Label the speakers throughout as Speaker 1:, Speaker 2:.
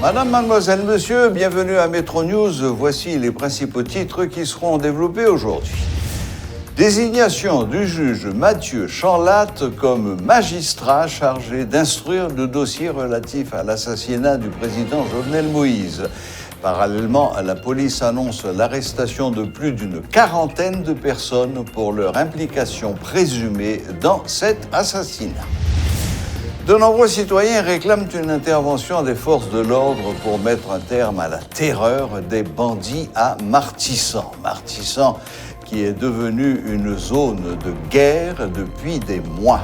Speaker 1: Madame, mademoiselle, monsieur, bienvenue à Métro News. Voici les principaux titres qui seront développés aujourd'hui. Désignation du juge Mathieu Chanlatte comme magistrat chargé d'instruire le dossier relatif à l'assassinat du président Jovenel Moïse. Parallèlement, la police annonce l'arrestation de plus d'une quarantaine de personnes pour leur implication présumée dans cet assassinat. De nombreux citoyens réclament une intervention des forces de l'ordre pour mettre un terme à la terreur des bandits à Martissant. Martissant qui est devenue une zone de guerre depuis des mois.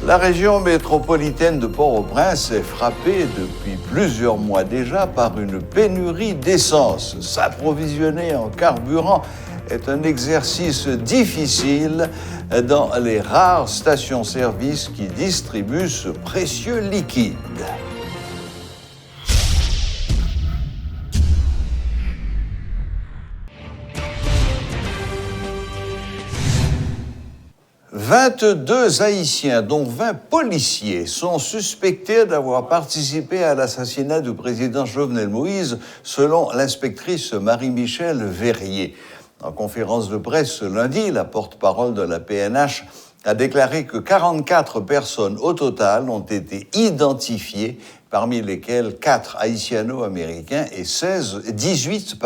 Speaker 1: La région métropolitaine de Port-au-Prince est frappée depuis plusieurs mois déjà par une pénurie d'essence. S'approvisionner en carburant est un exercice difficile dans les rares stations-service qui distribuent ce précieux liquide. « 22 Haïtiens, dont 20 policiers, sont suspectés d'avoir participé à l'assassinat du président Jovenel Moïse, selon l'inspectrice Marie-Michèle Verrier. En conférence de presse ce lundi, la porte-parole de la PNH a déclaré que 44 personnes au total ont été identifiées, parmi lesquelles 4 haïtiano-américains et 18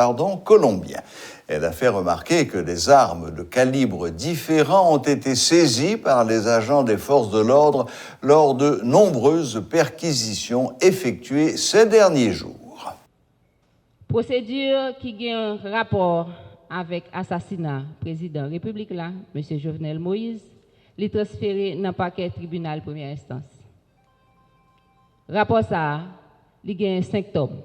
Speaker 1: colombiens. Elle a fait remarquer que des armes de calibres différents ont été saisies par les agents des forces de l'ordre lors de nombreuses perquisitions effectuées ces derniers jours.
Speaker 2: Procédure qui a un rapport avec l'assassinat du président de la République, là, M. Jovenel Moïse, les transféré dans le paquet tribunal première instance. Rapport ça, il a 5 tomes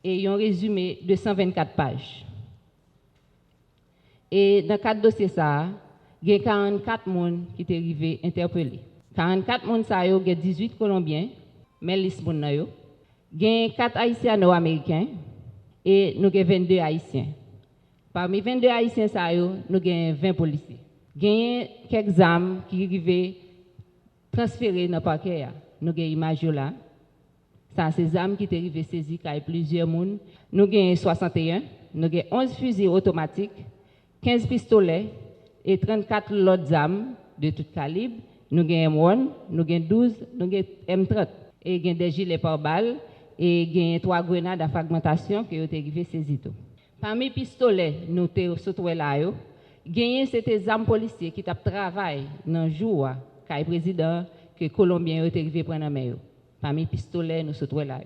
Speaker 2: et un résumé de 124 pages. Et dans 4 dossiers, il y a 44 personnes qui sont arrivés interpellés. 44 personnes, il y a 18 Colombiens, mais les personnes, il y a 4 Haïtiano-Américains et nous avons 22 Haïtiens. Parmi 22 Haïtiens, nous avons 20 policiers. Il y a quelques armes qui arrivent transférées dans le paquet. Nous avons une image là. Ça, ces armes qui sont arrivées saisies par plusieurs personnes. Nous avons 61, nous avons 11 fusils automatiques, 15 pistolets et 34 autres armes de tout calibre. Nous avons M1, nous avons 12, nous avons M30. Et nous avons des gilets pare-balles et nous avons 3 grenades à fragmentation qui ont été arrivées saisies. Parmi les pistolets, nous avons là, c'était des armes policiers qui travaillent dans le jour quand le président que les Colombiens ont été arrivés prendre la main. Parmi les pistolets, nous sommes là.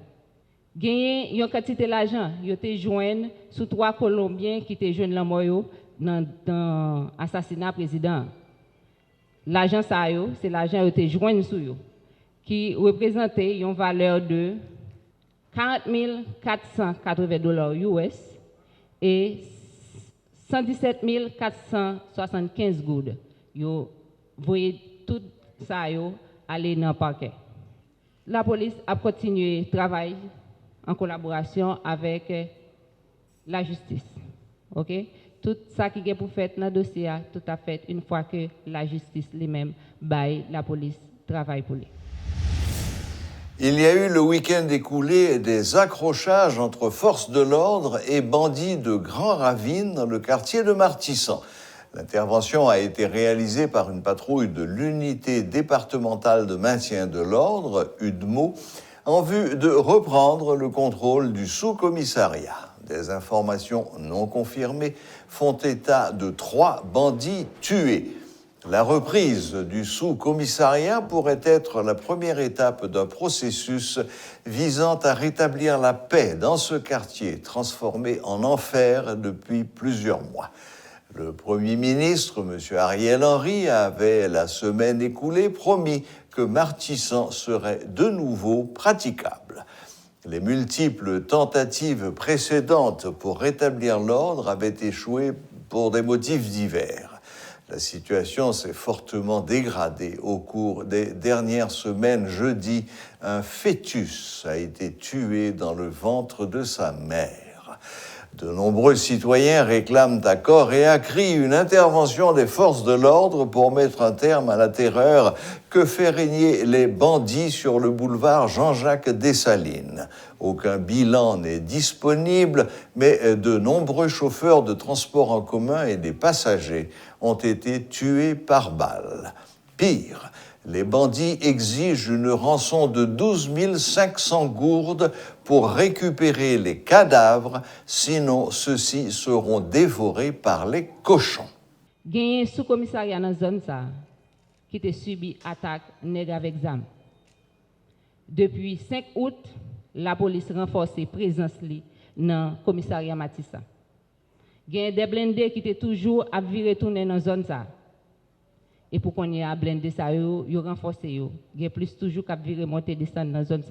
Speaker 2: Il y a une quantité d'argent, ils ont été joints sous 3 Colombiens qui étaient jeunes dans l'assassinat du président. L'argent, c'est l'argent qui a été joint sous eux, qui représentait une valeur de 40 480 $ US et 117 475 goudes. Vous voyez tout ça aller dans le parquet. La police a continué le travail en collaboration avec la justice. OK? Tout ça qui est pour faire dans le dossier, tout à fait une fois que la justice lui-même baille, la police travaille pour lui.
Speaker 1: Il y a eu le week-end écoulé des accrochages entre forces de l'ordre et bandits de Grand Ravine dans le quartier de Martissant. L'intervention a été réalisée par une patrouille de l'unité départementale de maintien de l'ordre, UDMO, en vue de reprendre le contrôle du sous-commissariat. Des informations non confirmées font état de 3 bandits tués. La reprise du sous-commissariat pourrait être la première étape d'un processus visant à rétablir la paix dans ce quartier transformé en enfer depuis plusieurs mois. Le Premier ministre, M. Ariel Henry, avait la semaine écoulée promis que Martissant serait de nouveau praticable. Les multiples tentatives précédentes pour rétablir l'ordre avaient échoué pour des motifs divers. La situation s'est fortement dégradée au cours des dernières semaines. Jeudi, un fœtus a été tué dans le ventre de sa mère. De nombreux citoyens réclament à corps et à cri une intervention des forces de l'ordre pour mettre un terme à la terreur que fait régner les bandits sur le boulevard Jean-Jacques Dessalines. Aucun bilan n'est disponible, mais de nombreux chauffeurs de transport en commun et des passagers ont été tués par balle. Pire, les bandits exigent une rançon de 12 500 gourdes pour récupérer les cadavres, sinon ceux-ci seront dévorés par les cochons.
Speaker 2: Il y a un sous-commissariat dans la zone qui a subi attaque nègre avec zam. Depuis 5 août, la police renforce la présence dans le commissariat Matissa. Il y a des blindés qui étaient toujours à virer tourner dans la zone. Et pour qu'on y ait blindé ça, ils renforcent. Il y a plus toujours qu'à virer monter descendre dans la zone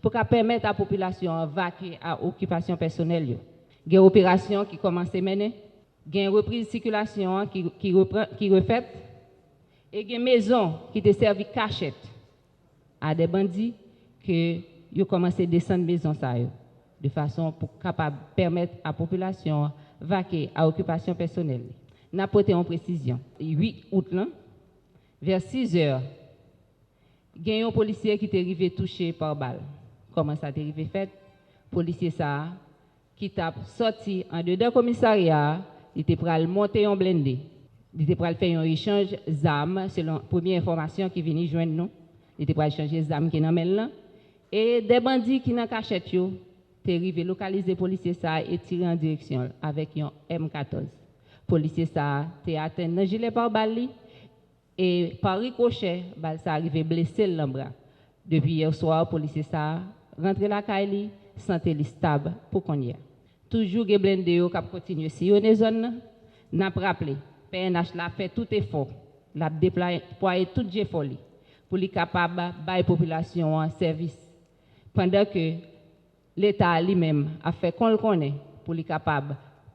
Speaker 2: pour permettre à la population d'évacuer à occupation personnelle. Il y a une opération qui commence à mener. Il y a une reprise de circulation qui refait. Et il y a une maison qui te servi cachette à des bandits qui ont commencé à descendre la maison de façon pour capable permettre à la population d'évacuer à occupation personnelle. Nous avons apporté en précision. 8 août, vers 6 heures, il y a un policier qui est arrivé touché par balle. Comment ça est arrivé fait? Le policier qui t'a sorti en dedans du commissariat, il était prêt à monter en blindé. Il était prêt à faire un échange d'armes, selon la première information qui venait joindre nous. Il était prêt à échanger des armes qui sont là. Et des bandits qui sont cachette, ils sont arrivés localiser le policier et tirer en direction avec un M14. Le policier était atteint dans le gilet par balle. Et par ricochet, balle ça arrivé blessé le bras. Depuis hier soir, le policier rentré la caille, santé stable pour qu'on y ait. Toujours les blindés qui continuent si on est zone, n'a pas rappelé. PNH l'a fait tout effort, l'a déployé toute folie pour les capable de la population en service. Pendant que l'État lui-même a fait qu'on le connaît pour les capable de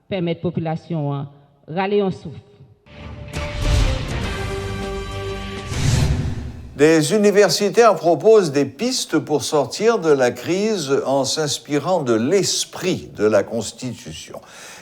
Speaker 2: permettre à la population de râler en souffle.
Speaker 1: Des universitaires proposent des pistes pour sortir de la crise en s'inspirant de l'esprit de la Constitution.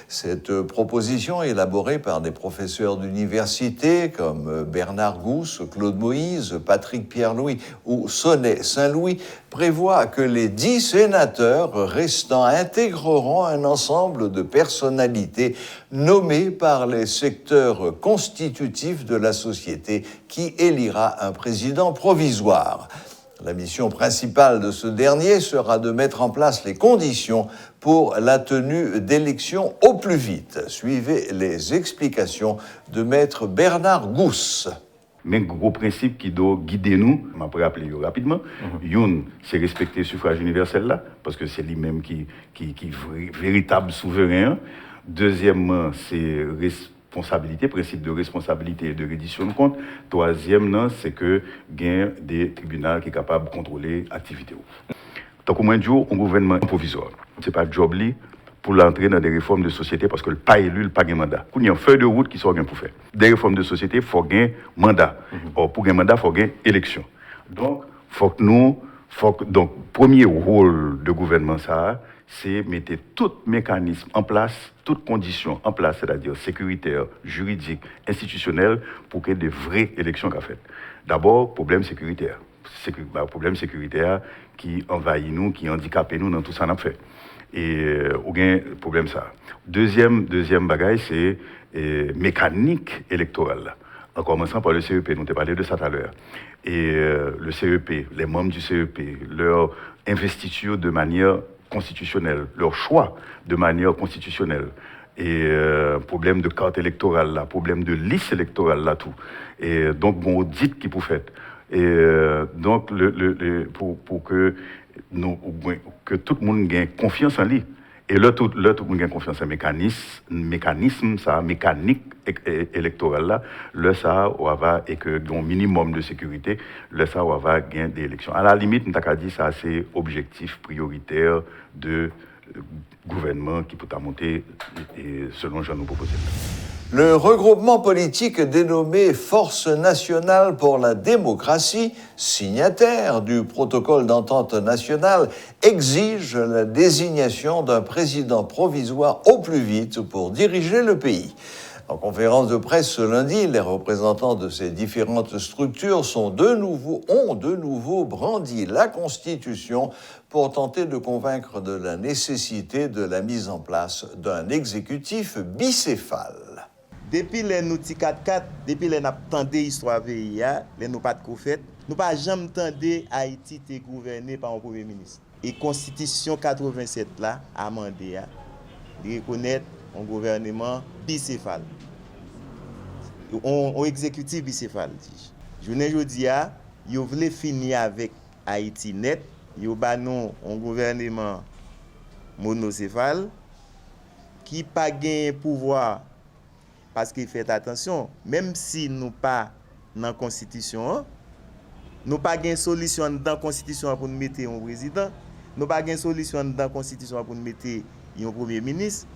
Speaker 1: Cette proposition, élaborée par des professeurs d'université comme Bernard Gousse, Claude Moïse, Patrick Pierre-Louis ou Sonnet Saint-Louis, prévoit que les 10 sénateurs restants intégreront un ensemble de personnalités nommées par les secteurs constitutifs de la société qui élira un président provisoire. La mission principale de ce dernier sera de mettre en place les conditions pour la tenue d'élections au plus vite. Suivez les explications de maître Bernard Gousse.
Speaker 3: Mais gros principe qui doit guider nous, je vais rappeler rapidement. Une, c'est respecter le suffrage universel là, parce que c'est lui-même qui véritable souverain. Deuxièmement, c'est principe de responsabilité et de reddition de compte. Troisième, c'est que il y a des tribunaux qui sont capables de contrôler l'activité. Tant qu'au moins jour, un gouvernement provisoire. Ce n'est pas job pour l'entrer dans des réformes de société parce que le pas élu, le pas un mandat. Il y a une feuille de route qui sort pour faire. Des réformes de société, il faut un mandat. Or, pour un mandat, il faut une élection. Donc, donc, premier rôle de gouvernement, c'est mettre tout mécanisme en place, toutes conditions en place, c'est-à-dire sécuritaire, juridique, institutionnel, pour qu'il y ait de vraies élections qu'a fait. D'abord, problème sécuritaire. Problème sécuritaire qui envahit nous, qui handicape nous dans tout ça qu'on a fait. Et aucun problème ça. Deuxième bagaille, c'est mécanique électorale. En commençant par le CEP, nous avons parlé de ça tout à l'heure. Et le CEP, les membres du CEP, leur investiture de manière constitutionnelle, leur choix de manière constitutionnelle. Et problème de carte électorale là, problème de liste électorale là, tout. Et donc, bon, audit qui pour faire. Et donc, pour que tout le monde gagne confiance en lui. Et là, tout le monde gagne confiance en mécanisme, ça, mécanique électorale là, là, ça, on va, et que, un minimum de sécurité, là, ça, on va gagner des élections. À la limite, on t'a dit, ça, c'est objectif prioritaire de gouvernement qui peut monter selon Jean nous proposer.
Speaker 1: Le regroupement politique dénommé Force nationale pour la démocratie, signataire du protocole d'entente nationale, exige la désignation d'un président provisoire au plus vite pour diriger le pays. En conférence de presse ce lundi, les représentants de ces différentes structures ont de nouveau brandi la Constitution pour tenter de convaincre de la nécessité de la mise en place d'un exécutif bicéphale.
Speaker 4: Depuis les nous 4-4, depuis les n'a tendé histoire pays, les nous pas de fait, nous pas jamais tendé Haïti était gouverné par un premier ministre. Et Constitution 87 là amendé de reconnaître un gouvernement bicéphale. Un exécutif bicéphale. Je ne dis pas, ils voulaient finir avec Haïti net, ils ont un gouvernement monocéphale qui n'a pas gagné pouvoir parce qu'il fait attention, même si nous pas dans la Constitution, nous pas gagné solution dans la Constitution pour nous mettre un président, nous pas gagné solution dans la Constitution pour nous mettre un premier ministre.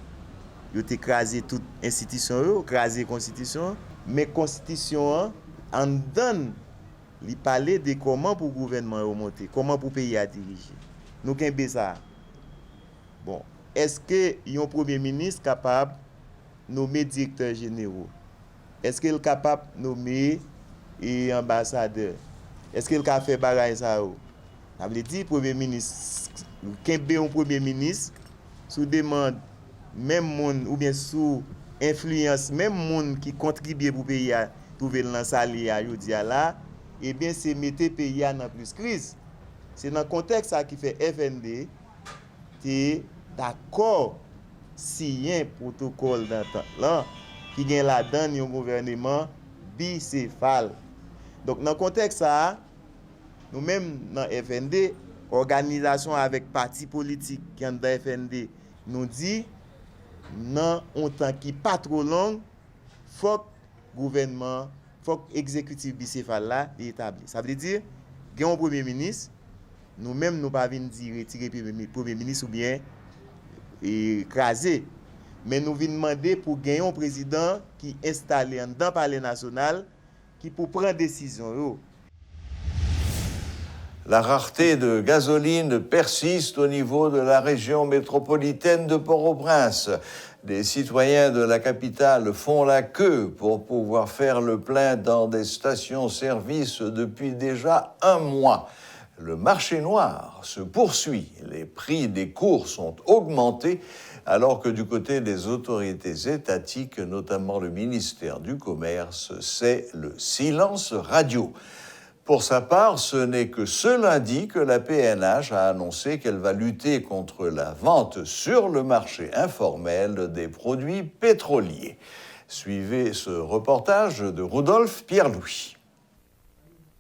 Speaker 4: Ils ont écrasé toute institution, écrasé la Constitution. Mais la Constitution en donne les parler de comment pour le gouvernement remonter, comment pour le pays à diriger. Nous avons ça. Bon, est-ce que un premier ministre capable de nommer directeur général? Est-ce qu'il est capable de nommer ambassadeur? Est-ce qu'il a fait bagaille ça? Ça veut dire premier ministre, un premier ministre sous demande même monde ou bien sous influence même monde qui contribue pour pays à trouver dans sali à jodi là, et bien c'est mettre pays dans plus crise. C'est dans contexte ça qui fait FND t'es d'accord signer protocole d'entente là qui gagne la donne un gouvernement bicéphale. Donc dans contexte ça nous même dans FND organisation avec parti politique qui en dans FND nous dit non un temps qui pas trop long faut gouvernement faut exécutif bicéphale là établi. Ça veut dire gagne un premier ministre nous même nous pas venir dire retirer premier ministre ou bien écraser, mais nous venons demander pour gagner un président qui installé dans le palais national qui pour prendre décision.
Speaker 1: La rareté de gasoline persiste au niveau de la région métropolitaine de Port-au-Prince. Des citoyens de la capitale font la queue pour pouvoir faire le plein dans des stations-service depuis déjà un mois. Le marché noir se poursuit. Les prix des courses ont augmenté alors que du côté des autorités étatiques, notamment le ministère du Commerce, c'est le silence radio. Pour sa part, ce n'est que ce lundi que la PNH a annoncé qu'elle va lutter contre la vente sur le marché informel des produits pétroliers. Suivez ce reportage de Rudolf Pierre-Louis.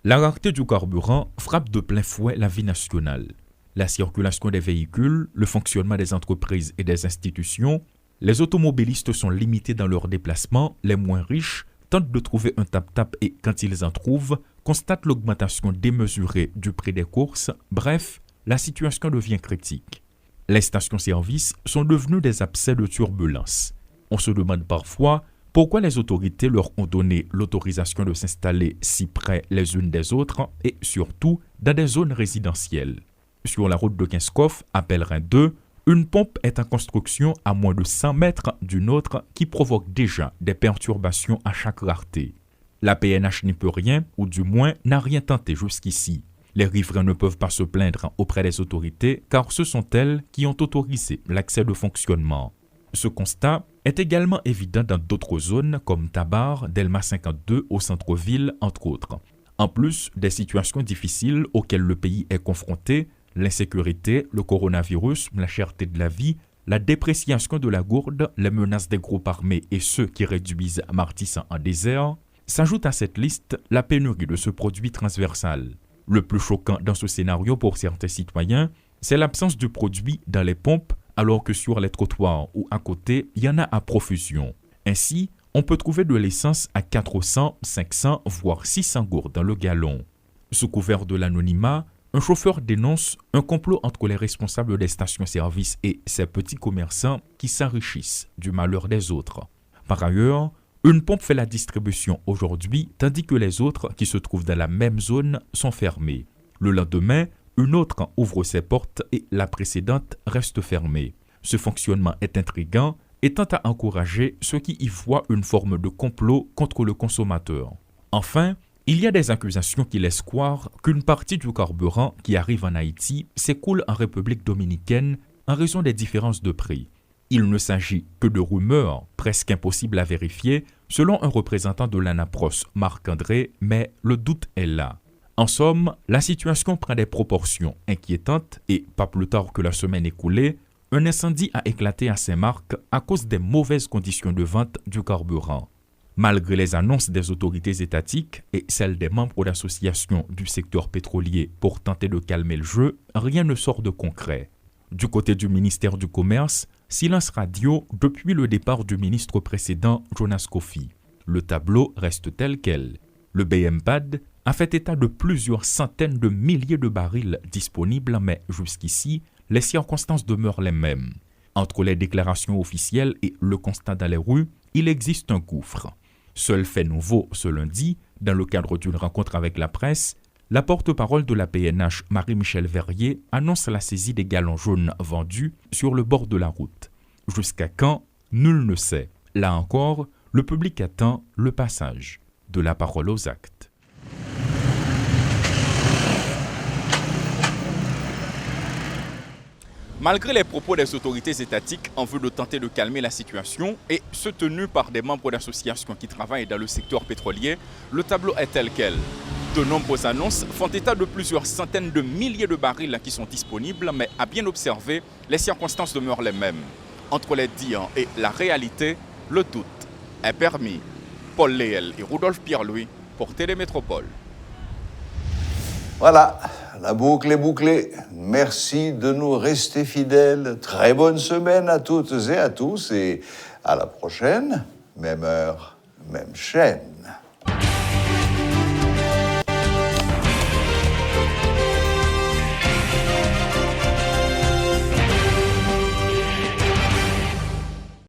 Speaker 5: La rareté du carburant frappe de plein fouet la vie nationale. La circulation des véhicules, le fonctionnement des entreprises et des institutions, les automobilistes sont limités dans leurs déplacements, les moins riches tentent de trouver un tap-tap et quand ils en trouvent, constatent l'augmentation démesurée du prix des courses. Bref, la situation devient critique. Les stations-service sont devenues des abcès de turbulence. On se demande parfois pourquoi les autorités leur ont donné l'autorisation de s'installer si près les unes des autres et surtout dans des zones résidentielles. Sur la route de Kinskov, à Pellerin 2, une pompe est en construction à moins de 100 mètres d'une autre qui provoque déjà des perturbations à chaque rareté. La PNH n'y peut rien, ou du moins n'a rien tenté jusqu'ici. Les riverains ne peuvent pas se plaindre auprès des autorités car ce sont elles qui ont autorisé l'accès de fonctionnement. Ce constat est également évident dans d'autres zones comme Tabar, Delma 52 au centre-ville, entre autres. En plus des situations difficiles auxquelles le pays est confronté, l'insécurité, le coronavirus, la cherté de la vie, la dépréciation de la gourde, les menaces des groupes armés et ceux qui réduisent Martissant en désert, s'ajoute à cette liste la pénurie de ce produit transversal. Le plus choquant dans ce scénario pour certains citoyens, c'est l'absence de produit dans les pompes alors que sur les trottoirs ou à côté, il y en a à profusion. Ainsi, on peut trouver de l'essence à 400, 500, voire 600 gourdes dans le gallon. Sous couvert de l'anonymat, un chauffeur dénonce un complot entre les responsables des stations-service et ces petits commerçants qui s'enrichissent du malheur des autres. Par ailleurs, Une pompe fait la distribution aujourd'hui, tandis que les autres qui se trouvent dans la même zone sont fermées. Le lendemain, une autre ouvre ses portes et la précédente reste fermée. Ce fonctionnement est intriguant et tend à encourager ceux qui y voient une forme de complot contre le consommateur. Enfin, il y a des accusations qui laissent croire qu'une partie du carburant qui arrive en Haïti s'écoule en République dominicaine en raison des différences de prix. Il ne s'agit que de rumeurs, presque impossibles à vérifier, selon un représentant de l'ANAPROS, Marc-André, mais le doute est là. En somme, la situation prend des proportions inquiétantes et, pas plus tard que la semaine écoulée, un incendie a éclaté à Saint-Marc à cause des mauvaises conditions de vente du carburant. Malgré les annonces des autorités étatiques et celles des membres d'associations du secteur pétrolier pour tenter de calmer le jeu, rien ne sort de concret. Du côté du ministère du Commerce, silence radio depuis le départ du ministre précédent Jonas Kofi. Le tableau reste tel quel. Le BMPAD a fait état de plusieurs centaines de milliers de barils disponibles, mais jusqu'ici, les circonstances demeurent les mêmes. Entre les déclarations officielles et le constat dans les rues, il existe un gouffre. Seul fait nouveau ce lundi, dans le cadre d'une rencontre avec la presse, la porte-parole de la PNH, Marie-Michel Verrier, annonce la saisie des gallons jaunes vendus sur le bord de la route. Jusqu'à quand? Nul ne sait. Là encore, le public attend le passage. De la parole aux actes.
Speaker 6: Malgré les propos des autorités étatiques en vue de tenter de calmer la situation et soutenus par des membres d'associations qui travaillent dans le secteur pétrolier, le tableau est tel quel. De nombreuses annonces font état de plusieurs centaines de milliers de barils qui sont disponibles, mais à bien observer, les circonstances demeurent les mêmes. Entre les dires et la réalité, le doute est permis. Paul Léel et Rudolph Pierre-Louis pour Télémétropole.
Speaker 1: Voilà, la boucle est bouclée. Merci de nous rester fidèles. Très bonne semaine à toutes et à tous et à la prochaine, même heure, même chaîne.